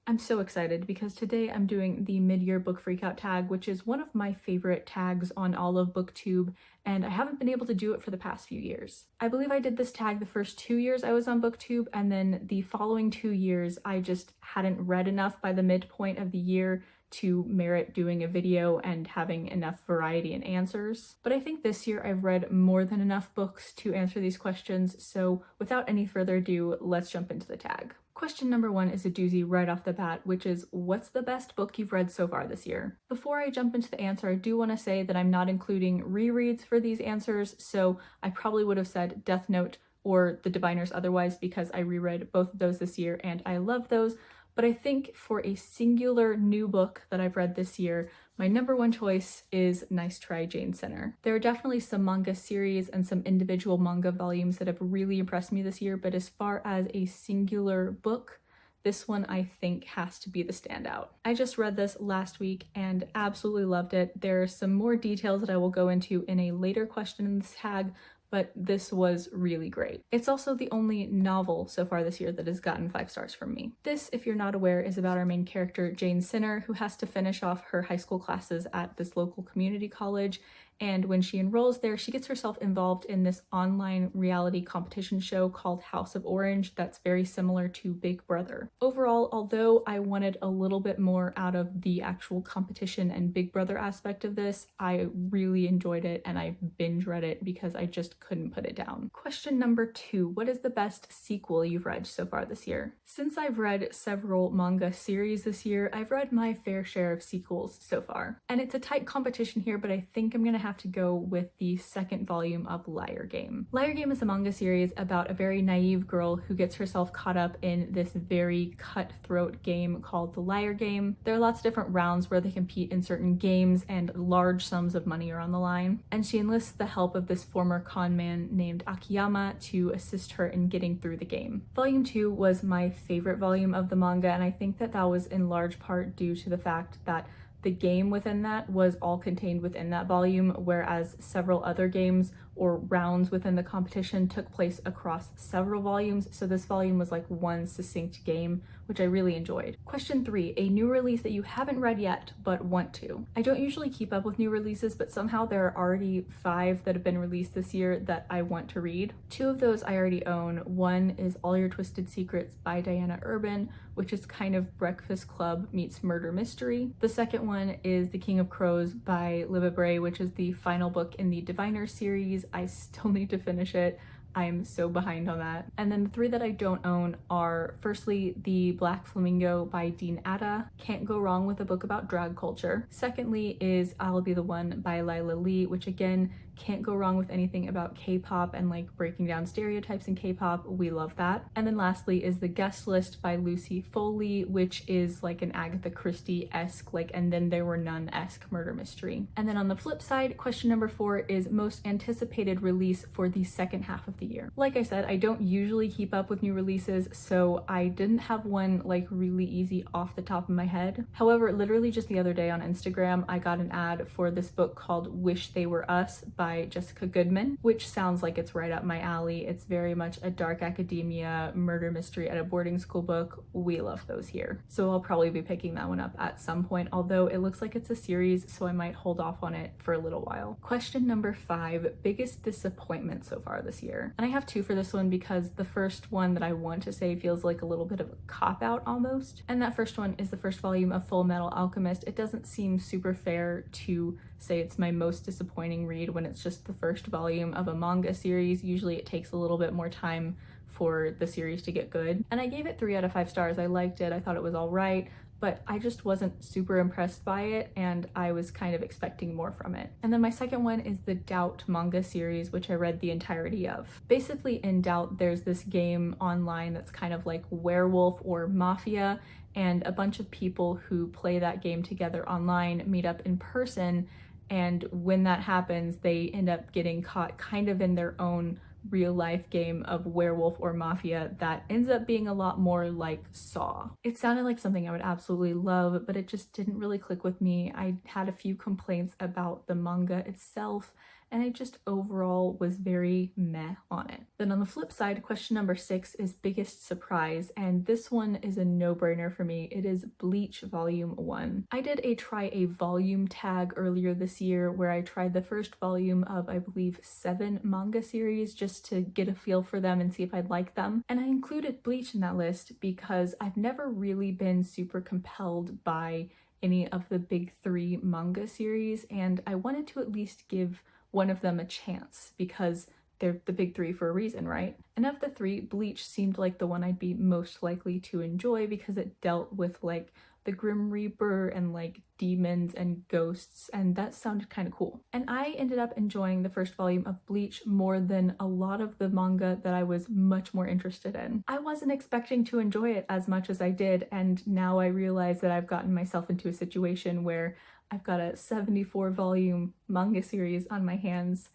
I'm so excited because today I'm doing the mid-year book freakout tag, which is one of my favorite tags on all of BookTube, and I haven't been able to do it for the past few years. I believe I did this tag the first 2 years I was on BookTube, and then the following 2 years I just hadn't read enough by the midpoint of the year to merit doing a video and having enough variety in answers. But I think this year I've read more than enough books to answer these questions, so without any further ado, let's jump into the tag. Question number 1 is a doozy right off the bat, which is, what's the best book you've read so far this year? Before I jump into the answer, I do want to say that I'm not including rereads for these answers, so I probably would have said Death Note or The Diviners Otherwise because I reread both of those this year and I love those. But I think for a singular new book that I've read this year, my number 1 choice is Nice Try, Jane Sinner. There are definitely some manga series and some individual manga volumes that have really impressed me this year, but as far as a singular book, this one I think has to be the standout. I just read this last week and absolutely loved it. There are some more details that I will go into in a later question in this tag, but this was really great. It's also the only novel so far this year that has gotten 5 stars from me. This, if you're not aware, is about our main character, Jane Sinner, who has to finish off her high school classes at this local community college, and when she enrolls there, she gets herself involved in this online reality competition show called House of Orange that's very similar to Big Brother. Overall, although I wanted a little bit more out of the actual competition and Big Brother aspect of this, I really enjoyed it and I binge read it because I just couldn't put it down. Question number 2, what is the best sequel you've read so far this year? Since I've read several manga series this year, I've read my fair share of sequels so far. And it's a tight competition here, but I think I'm gonna have to go with the second volume of Liar Game. Liar Game is a manga series about a very naive girl who gets herself caught up in this very cutthroat game called the Liar Game. There are lots of different rounds where they compete in certain games and large sums of money are on the line. And she enlists the help of this former con man named Akiyama to assist her in getting through the game. Volume 2 was my favorite volume of the manga, and I think that was in large part due to the fact that the game within that was all contained within that volume, whereas several other games or rounds within the competition took place across several volumes, so this volume was like one succinct game, which I really enjoyed. Question 3, a new release that you haven't read yet but want to. I don't usually keep up with new releases, but somehow there are already 5 that have been released this year that I want to read. 2 of those I already own. One is All Your Twisted Secrets by Diana Urban, which is kind of Breakfast Club meets murder mystery. The second one is The King of Crows by Libba Bray, which is the final book in the Diviners series. I still need to finish it. I'm so behind on that. And then the 3 that I don't own are, firstly, The Black Flamingo by Dean Atta. Can't go wrong with a book about drag culture. Secondly is I'll Be the One by Lila Lee, which again, can't go wrong with anything about K-pop and like breaking down stereotypes in K-pop. We love that. And then lastly is The Guest List by Lucy Foley, which is like an Agatha Christie-esque, like And Then There Were None-esque murder mystery. And then on the flip side, question number 4 is most anticipated release for the second half of the year. Like I said, I don't usually keep up with new releases, so I didn't have one like really easy off the top of my head. However, literally just the other day on Instagram, I got an ad for this book called Wish They Were Us by Jessica Goodman, which sounds like it's right up my alley. It's very much a dark academia murder mystery at a boarding school book. We love those here. So I'll probably be picking that one up at some point, although it looks like it's a series, so I might hold off on it for a little while. Question number 5, biggest disappointment so far this year. And I have 2 for this one because the first one that I want to say feels like a little bit of a cop-out almost. And that first one is the first volume of Full Metal Alchemist. It doesn't seem super fair to say it's my most disappointing read when it's just the first volume of a manga series. Usually it takes a little bit more time for the series to get good. And I gave it 3 out of 5 stars. I liked it. I thought it was all right, but I just wasn't super impressed by it and I was kind of expecting more from it. And then my second one is the Doubt manga series, which I read the entirety of. Basically in Doubt, there's this game online that's kind of like Werewolf or Mafia, and a bunch of people who play that game together online meet up in person, and when that happens, they end up getting caught kind of in their own real life game of werewolf or mafia that ends up being a lot more like Saw. It sounded like something I would absolutely love, but it just didn't really click with me. I had a few complaints about the manga itself and I just overall was very meh on it. Then on the flip side, question number 6 is biggest surprise, and this one is a no-brainer for me. It is Bleach Volume 1. I did try a volume tag earlier this year where I tried the first volume of, I believe, 7 manga series just to get a feel for them and see if I'd like them. And I included Bleach in that list because I've never really been super compelled by any of the big 3 manga series, and I wanted to at least give one of them a chance because they're the big 3 for a reason, right? And of the 3, Bleach seemed like the one I'd be most likely to enjoy because it dealt with like the Grim Reaper and like demons and ghosts, and that sounded kind of cool. And I ended up enjoying the first volume of Bleach more than a lot of the manga that I was much more interested in. I wasn't expecting to enjoy it as much as I did, and now I realize that I've gotten myself into a situation where I've got a 74 volume manga series on my hands,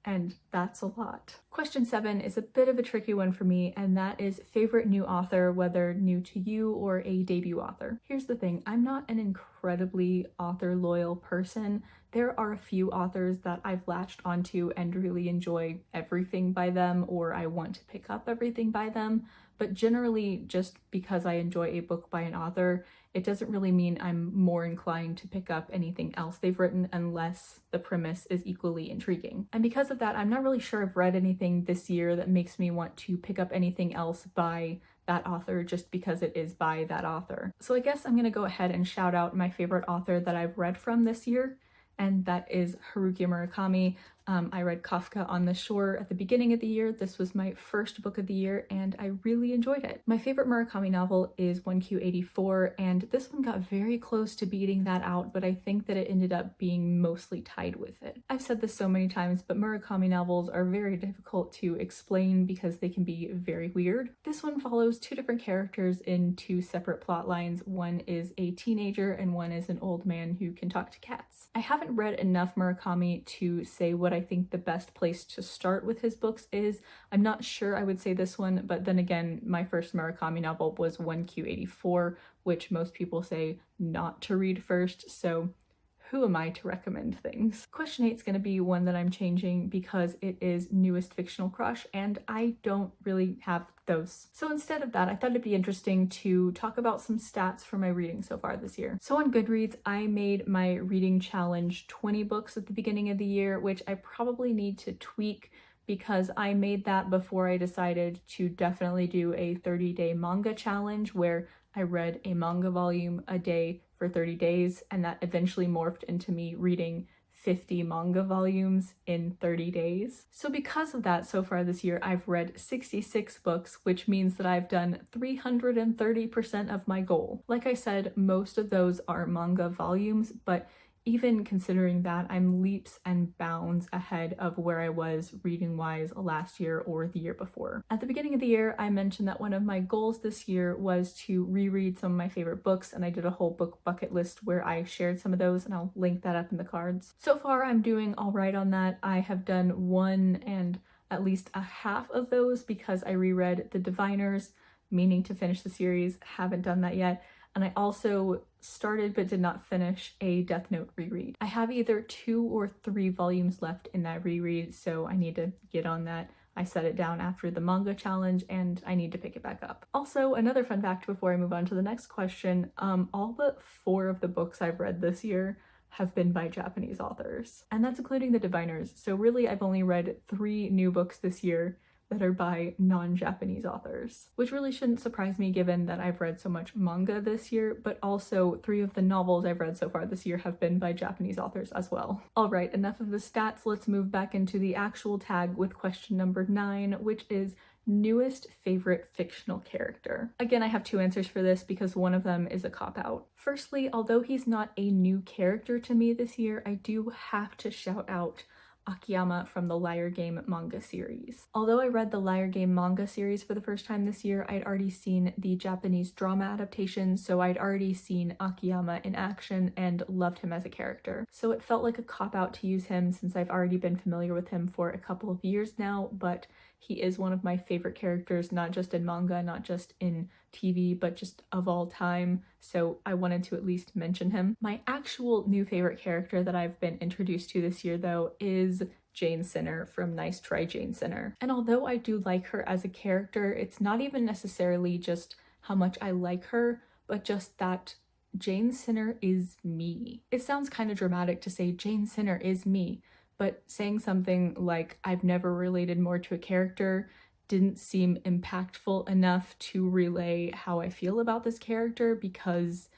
and that's a lot. Question 7 is a bit of a tricky one for me, and that is favorite new author, whether new to you or a debut author. Here's the thing, I'm not an incredibly author loyal person. There are a few authors that I've latched onto and really enjoy everything by them, or I want to pick up everything by them, but generally just because I enjoy a book by an author, it doesn't really mean I'm more inclined to pick up anything else they've written unless the premise is equally intriguing. And because of that, I'm not really sure I've read anything this year that makes me want to pick up anything else by that author just because it is by that author. So I guess I'm gonna go ahead and shout out my favorite author that I've read from this year, and that is Haruki Murakami. I read Kafka on the Shore at the beginning of the year. This was my first book of the year, and I really enjoyed it. My favorite Murakami novel is 1Q84, and this one got very close to beating that out, but I think that it ended up being mostly tied with it. I've said this so many times, but Murakami novels are very difficult to explain because they can be very weird. This one follows 2 different characters in 2 separate plot lines. One is a teenager and one is an old man who can talk to cats. I haven't read enough Murakami to say what I think the best place to start with his books is. I'm not sure I would say this one, but then again, my first Murakami novel was 1Q84, which most people say not to read first, so who am I to recommend things? Question 8 is going to be one that I'm changing because it is newest fictional crush, and I don't really have those. So instead of that, I thought it'd be interesting to talk about some stats for my reading so far this year. So on Goodreads, I made my reading challenge 20 books at the beginning of the year, which I probably need to tweak because I made that before I decided to definitely do a 30-day manga challenge where I read a manga volume a day for 30 days, and that eventually morphed into me reading 50 manga volumes in 30 days. So because of that, so far this year, I've read 66 books, which means that I've done 330% of my goal. Like I said, most of those are manga volumes, but even considering that, I'm leaps and bounds ahead of where I was reading-wise last year or the year before. At the beginning of the year, I mentioned that one of my goals this year was to reread some of my favorite books, and I did a whole book bucket list where I shared some of those, and I'll link that up in the cards. So far, I'm doing all right on that. I have done 1 and at least a half of those because I reread The Diviners, meaning to finish the series. Haven't done that yet. And I also started but did not finish a Death Note reread. I have either 2 or 3 volumes left in that reread, so I need to get on that. I set it down after the manga challenge and I need to pick it back up. Also, another fun fact before I move on to the next question, all but 4 of the books I've read this year have been by Japanese authors, and that's including The Diviners. So really, I've only read 3 new books this year that are by non-Japanese authors, which really shouldn't surprise me given that I've read so much manga this year, but also 3 of the novels I've read so far this year have been by Japanese authors as well. All right, enough of the stats, let's move back into the actual tag with question number 9, which is newest favorite fictional character. Again, I have 2 answers for this because one of them is a cop-out. Firstly, although he's not a new character to me this year, I do have to shout out Akiyama from the Liar Game manga series. Although I read the Liar Game manga series for the first time this year, I'd already seen the Japanese drama adaptation, so I'd already seen Akiyama in action and loved him as a character. So it felt like a cop-out to use him since I've already been familiar with him for a couple of years now, but he is one of my favorite characters, not just in manga, not just in TV, but just of all time, so I wanted to at least mention him. My actual new favorite character that I've been introduced to this year, though, is Jane Sinner from Nice Try, Jane Sinner. And although I do like her as a character, it's not even necessarily just how much I like her, but just that Jane Sinner is me. It sounds kind of dramatic to say Jane Sinner is me, but saying something like I've never related more to a character didn't seem impactful enough to relay how I feel about this character because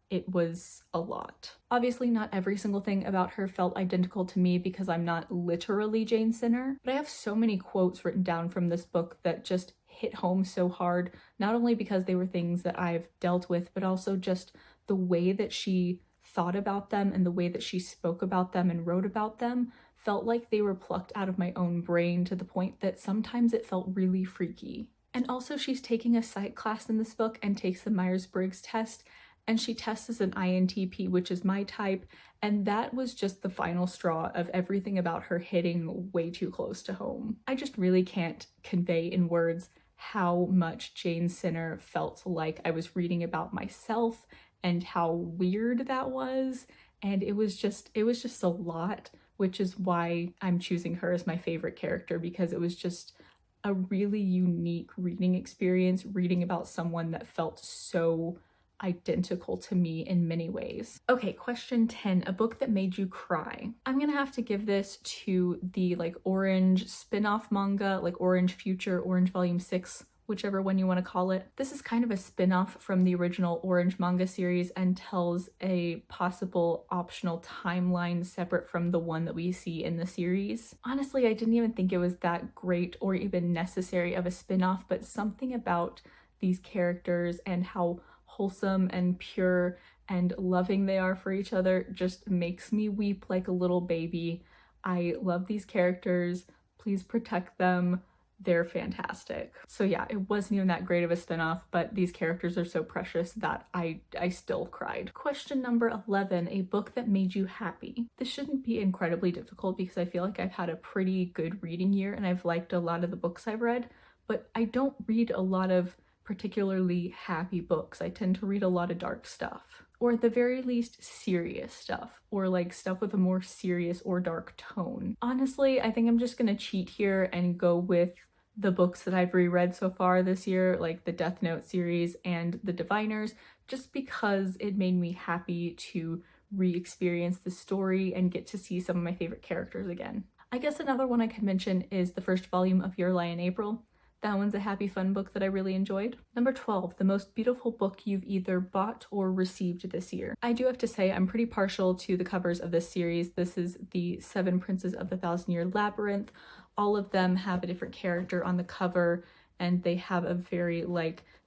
it was a lot. Obviously, not every single thing about her felt identical to me because I'm not literally Jane Sinner, but I have so many quotes written down from this book that just hit home so hard, not only because they were things that I've dealt with, but also just the way that she thought about them and the way that she spoke about them and wrote about them felt like they were plucked out of my own brain to the point that sometimes it felt really freaky. And also, she's taking a psych class in this book and takes the Myers-Briggs test, and she tests as an INTP, which is my type, and that was just the final straw of everything about her hitting way too close to home. I just really can't convey in words how much Jane Sinner felt like I was reading about myself and how weird that was, and it was just a lot, which is why I'm choosing her as my favorite character, because it was just a really unique reading experience, reading about someone that felt so identical to me in many ways. Okay, question 10, a book that made you cry. I'm gonna have to give this to the Orange spin-off manga, Orange Future, Orange Volume 6, whichever one you want to call it. This is kind of a spin-off from the original Orange manga series and tells a possible optional timeline separate from the one that we see in the series. Honestly, I didn't even think it was that great or even necessary of a spin-off, but something about these characters and how wholesome and pure and loving they are for each other just makes me weep like a little baby. I love these characters. Please protect them. They're fantastic. So yeah, it wasn't even that great of a spinoff, but these characters are so precious that I still cried. Question number 11, a book that made you happy. This shouldn't be incredibly difficult because I feel like I've had a pretty good reading year and I've liked a lot of the books I've read, but I don't read a lot of particularly happy books. I tend to read a lot of dark stuff, or at the very least serious stuff, or stuff with a more serious or dark tone. Honestly, I think I'm just gonna cheat here and go with the books that I've reread so far this year, like the Death Note series and the Diviners, just because it made me happy to re-experience the story and get to see some of my favorite characters again. I guess another one I could mention is the first volume of Your Lie in April. That one's a happy, fun book that I really enjoyed. Number 12, the most beautiful book you've either bought or received this year. I do have to say I'm pretty partial to the covers of this series. This is the Seven Princes of the Thousand-Year Labyrinth. All of them have a different character on the cover, and they have a very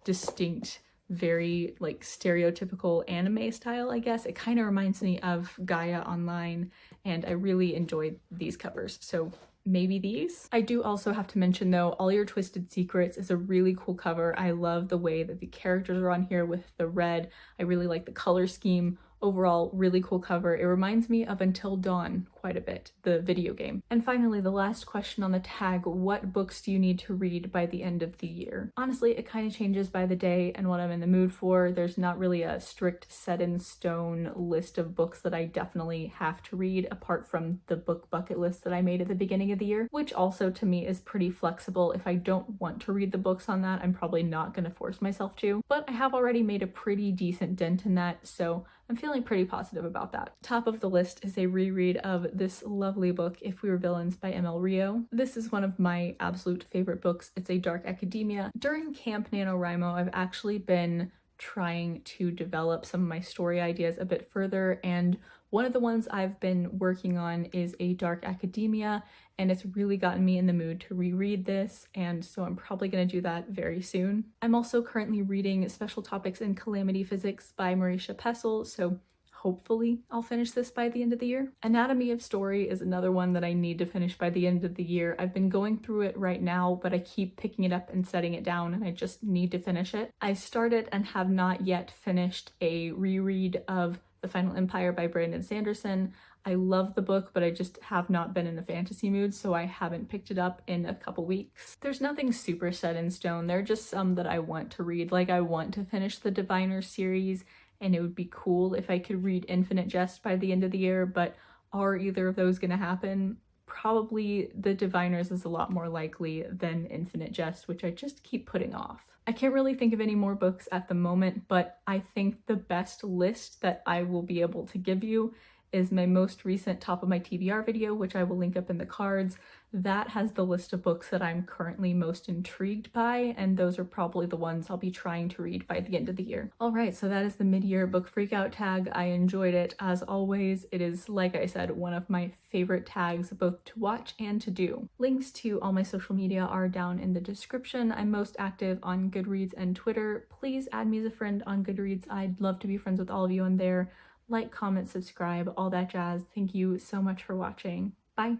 distinct, very stereotypical anime style, I guess. It kind of reminds me of Gaia Online, and I really enjoyed these covers. So maybe these. I do also have to mention though, All Your Twisted Secrets is a really cool cover. I love the way that the characters are on here with the red. I really like the color scheme. Overall, really cool cover. It reminds me of Until Dawn quite a bit, the video game. And finally, the last question on the tag, what books do you need to read by the end of the year? Honestly, it kind of changes by the day and what I'm in the mood for. There's not really a strict set in stone list of books that I definitely have to read, apart from the book bucket list that I made at the beginning of the year, which also to me is pretty flexible. If I don't want to read the books on that, I'm probably not going to force myself to, but I have already made a pretty decent dent in that, so I'm feeling pretty positive about that. Top of the list is a reread of this lovely book, If We Were Villains by ML Rio. This is one of my absolute favorite books. It's a dark academia. During Camp NaNoWriMo, I've actually been trying to develop some of my story ideas a bit further, and one of the ones I've been working on is a dark academia, and it's really gotten me in the mood to reread this, and so I'm probably going to do that very soon. I'm also currently reading Special Topics in Calamity Physics by Marisha Pessl, so hopefully I'll finish this by the end of the year. Anatomy of Story is another one that I need to finish by the end of the year. I've been going through it right now, but I keep picking it up and setting it down, and I just need to finish it. I started and have not yet finished a reread of The Final Empire by Brandon Sanderson. I love the book, but I just have not been in the fantasy mood, so I haven't picked it up in a couple weeks. There's nothing super set in stone. There are just some that I want to read. Like, I want to finish the Diviner series, and it would be cool if I could read Infinite Jest by the end of the year, but are either of those gonna happen? Probably the Diviners is a lot more likely than Infinite Jest, which I just keep putting off. I can't really think of any more books at the moment, but I think the best list that I will be able to give you is my most recent top of my TBR video, which I will link up in the cards. That has the list of books that I'm currently most intrigued by, and those are probably the ones I'll be trying to read by the end of the year. All right, so that is the mid-year book freakout tag. I enjoyed it as always. It is, like I said, one of my favorite tags, both to watch and to do. Links to all my social media are down in the description. I'm most active on Goodreads and Twitter. Please add me as a friend on Goodreads. I'd love to be friends with all of you on there. Like, comment, subscribe, all that jazz. Thank you so much for watching. Bye.